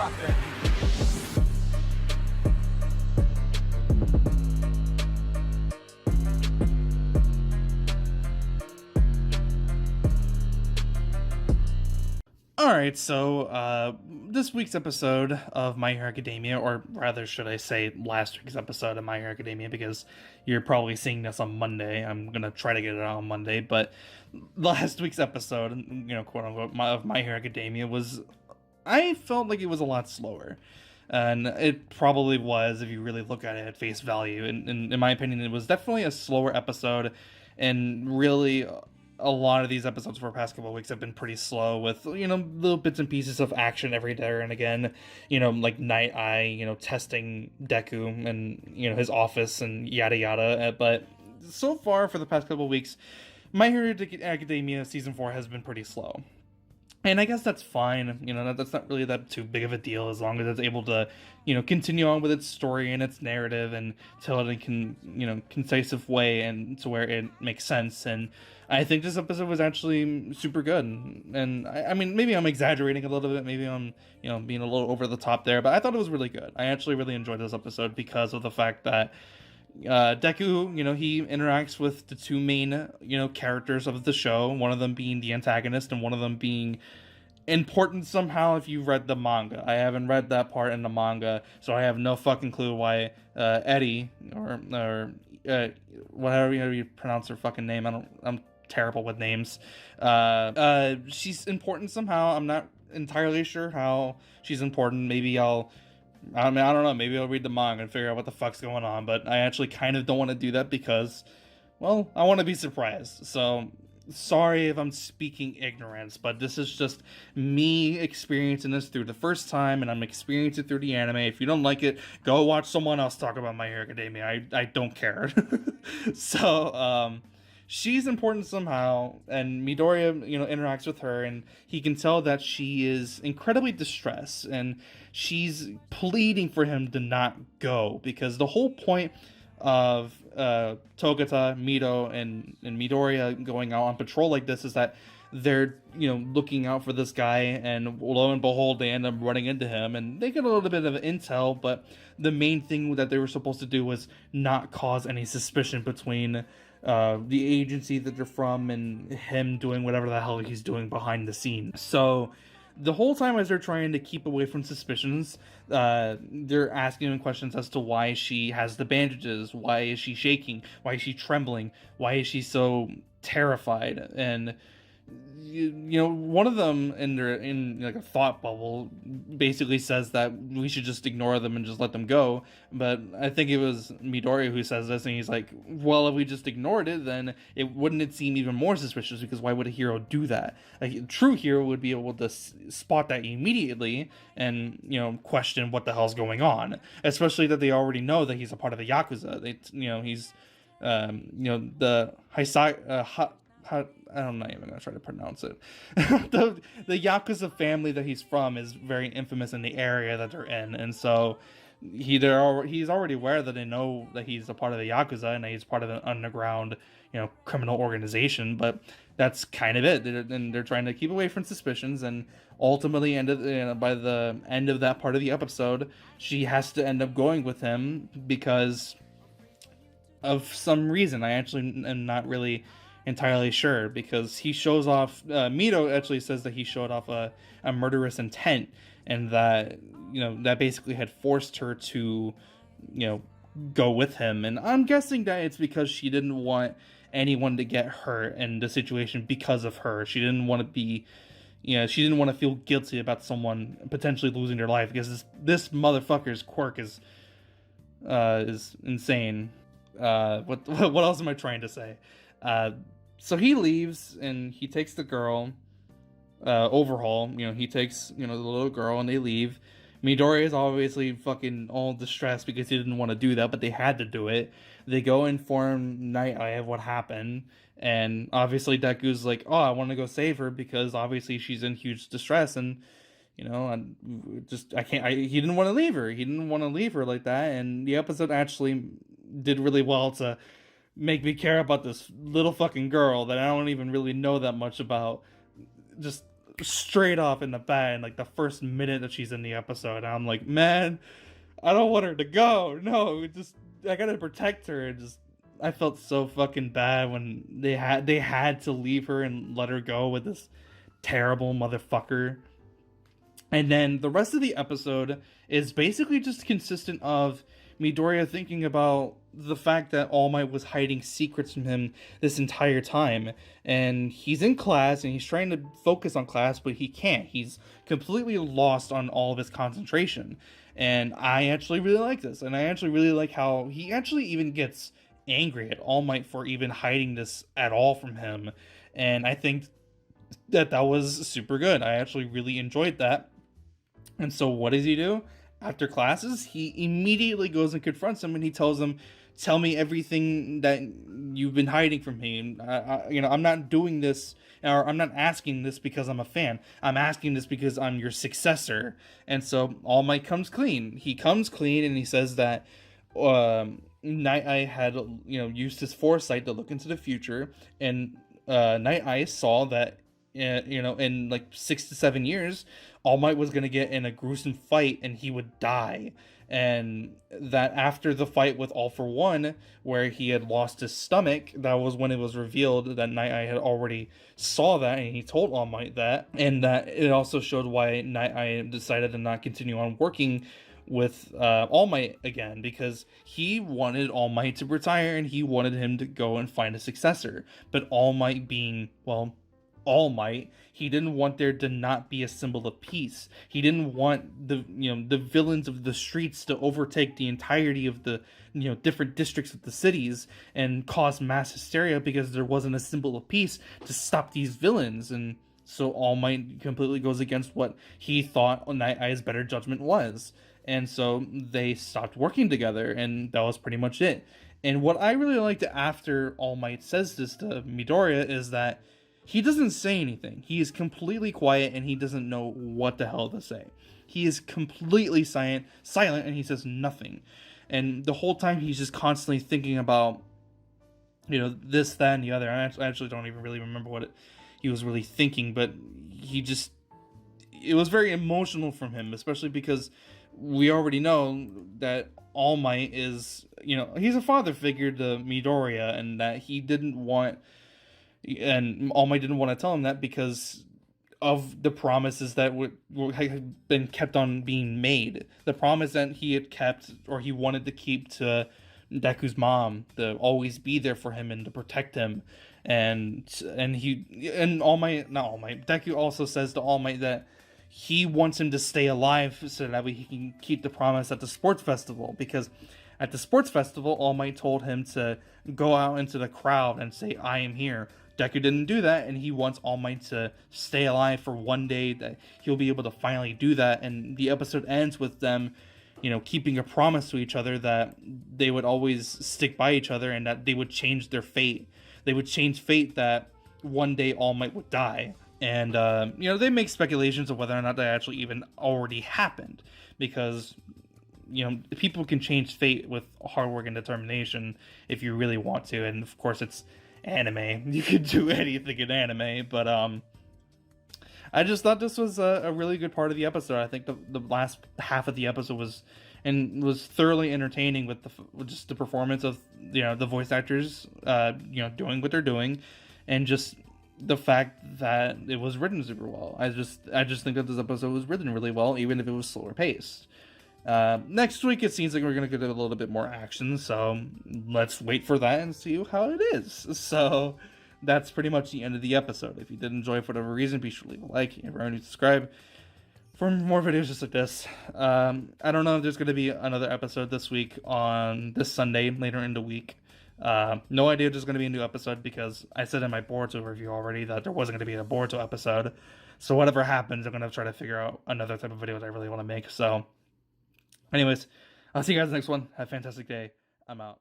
rock that beat. Alright, so this week's episode of My Hero Academia, or rather should I say last week's episode of My Hero Academia, because you're probably seeing this on Monday. I'm gonna try to get it out on Monday, but last week's episode, quote unquote, of My Hero Academia I felt like it was a lot slower. And it probably was if you really look at it at face value. And in my opinion, it was definitely a slower episode, and really a lot of these episodes for the past couple of weeks have been pretty slow with, little bits and pieces of action every there and again, like Night Eye, testing Deku and, his office and yada yada. But so far for the past couple of weeks, My Hero Academia Season 4 has been pretty slow. And I guess that's fine, that's not really that too big of a deal as long as it's able to, continue on with its story and its narrative and tell it in concisive way and to where it makes sense. And I think this episode was actually super good. And I mean, maybe I'm exaggerating a little bit, maybe I'm, being a little over the top there, but I thought it was really good. I actually really enjoyed this episode because of the fact that Deku, he interacts with the two main, characters of the show, one of them being the antagonist and one of them being important somehow if you've read the manga. I haven't read that part in the manga, so I have no fucking clue why Eddie, or whatever you pronounce her fucking name, I'm terrible with names. She's important somehow. I'm not entirely sure how she's important. I don't know, maybe I'll read the manga and figure out what the fuck's going on, but I actually kind of don't want to do that because, well, I want to be surprised. So, sorry if I'm speaking ignorance, but this is just me experiencing this through the first time, and I'm experiencing it through the anime. If you don't like it, go watch someone else talk about My Hero Academia. I don't care. So, she's important somehow, and Midoriya, interacts with her, and he can tell that she is incredibly distressed, and she's pleading for him to not go, because the whole point of Togata, Mito, and Midoriya going out on patrol like this is that they're, looking out for this guy, and lo and behold, they end up running into him, and they get a little bit of intel, but the main thing that they were supposed to do was not cause any suspicion between the agency that they're from and him doing whatever the hell he's doing behind the scenes. So the whole time as they're trying to keep away from suspicions, they're asking him questions as to why she has the bandages, why is she shaking, why is she trembling, why is she so terrified. And one of them in like a thought bubble basically says that we should just ignore them and just let them go. But I think it was Midoriya who says this, and he's like, well, if we just ignored it, then wouldn't it seem even more suspicious, because why would a hero do that? Like, a true hero would be able to spot that immediately and, question what the hell's going on, especially that they already know that he's a part of the Yakuza. He's the I'm not even gonna try to pronounce it. the Yakuza family that he's from is very infamous in the area that they're in, and so he's already aware that they know that he's a part of the Yakuza and that he's part of an underground, criminal organization. But that's kind of it. They're trying to keep away from suspicions, and ultimately, by the end of that part of the episode, she has to end up going with him because of some reason. I actually am not really entirely sure, because he shows off, Mito actually says that he showed off a murderous intent, and that that basically had forced her to go with him. And I'm guessing that it's because she didn't want anyone to get hurt in the situation because of her. She didn't want to be, she didn't want to feel guilty about someone potentially losing their life, because this motherfucker's quirk is insane. What else am I trying to say? So he leaves, and he takes the girl, Overhaul, he takes, the little girl, and they leave. Midoriya is obviously fucking all distressed because he didn't want to do that, but they had to do it. They go inform Night Eye of what happened, and obviously Deku's like, oh, I want to go save her, because obviously she's in huge distress, and, he didn't want to leave her. He didn't want to leave her like that, and the episode actually did really well to make me care about this little fucking girl that I don't even really know that much about, just straight off in the bat in like the first minute that she's in the episode. And I'm like, man, I don't want her to go. No, just I gotta protect her. And just I felt so fucking bad when they had to leave her and let her go with this terrible motherfucker. And then the rest of the episode is basically just consistent of Midoriya thinking about the fact that All Might was hiding secrets from him this entire time. And he's in class and he's trying to focus on class, but he can't. He's completely lost on all of his concentration. And I actually really like this. And I actually really like how he actually even gets angry at All Might for even hiding this at all from him. And I think that was super good. I actually really enjoyed that. And so what does he do? After classes, he immediately goes and confronts him and he tells him, tell me everything that you've been hiding from me. I'm not doing this, or I'm not asking this because I'm a fan. I'm asking this because I'm your successor. And so All Might comes clean. He comes clean and he says that Night Eye had, used his foresight to look into the future, and Night Eye saw that, in like 6 to 7 years, All Might was going to get in a gruesome fight and he would die. And that after the fight with All For One, where he had lost his stomach, that was when it was revealed that Night Eye had already saw that, and he told All Might that. And that it also showed why Night Eye decided to not continue on working with All Might again, because he wanted All Might to retire and he wanted him to go and find a successor. But All Might being, well, All Might, he didn't want there to not be a symbol of peace. He didn't want the villains of the streets to overtake the entirety of the different districts of the cities and cause mass hysteria because there wasn't a symbol of peace to stop these villains. And so All Might completely goes against what he thought Night Eye's better judgment was. And so they stopped working together, and that was pretty much it. And what I really liked after All Might says this to Midoriya is that he doesn't say anything. He is completely quiet and he doesn't know what the hell to say. He is completely silent, and he says nothing. And the whole time he's just constantly thinking about, this, that, and the other. I actually don't even really remember what he was really thinking, but it was very emotional from him, especially because we already know that All Might is, he's a father figure to Midoriya, and that he didn't want, and All Might didn't want to tell him that because of the promises that had been kept on being made. The promise that he had kept, or he wanted to keep, to Deku's mom, to always be there for him and to protect him. And All Might, not All Might, Deku also says to All Might that he wants him to stay alive so that way he can keep the promise at the sports festival, because at the sports festival, All Might told him to go out into the crowd and say, I am here. Deku didn't do that, and he wants All Might to stay alive for one day that he'll be able to finally do that. And the episode ends with them, keeping a promise to each other that they would always stick by each other and that they would change their fate. They would change fate that one day All Might would die. And, they make speculations of whether or not that actually even already happened, because people can change fate with hard work and determination if you really want to. And of course, it's anime. You could do anything in anime, but I just thought this was a really good part of the episode. I think the last half of the episode was thoroughly entertaining with just the performance of the voice actors doing what they're doing, and just the fact that it was written super well. I just think that this episode was written really well, even if it was slower paced. Next week, it seems like we're going to get a little bit more action, so let's wait for that and see how it is. So that's pretty much the end of the episode. If you did enjoy it for whatever reason, be sure to leave a like, if you're new, subscribe for more videos just like this. I don't know if there's going to be another episode this week on this Sunday, later in the week. No idea if there's going to be a new episode, because I said in my Boruto review already that there wasn't going to be a Boruto episode. So whatever happens, I'm going to try to figure out another type of video that I really want to make. So anyways, I'll see you guys in the next one. Have a fantastic day. I'm out.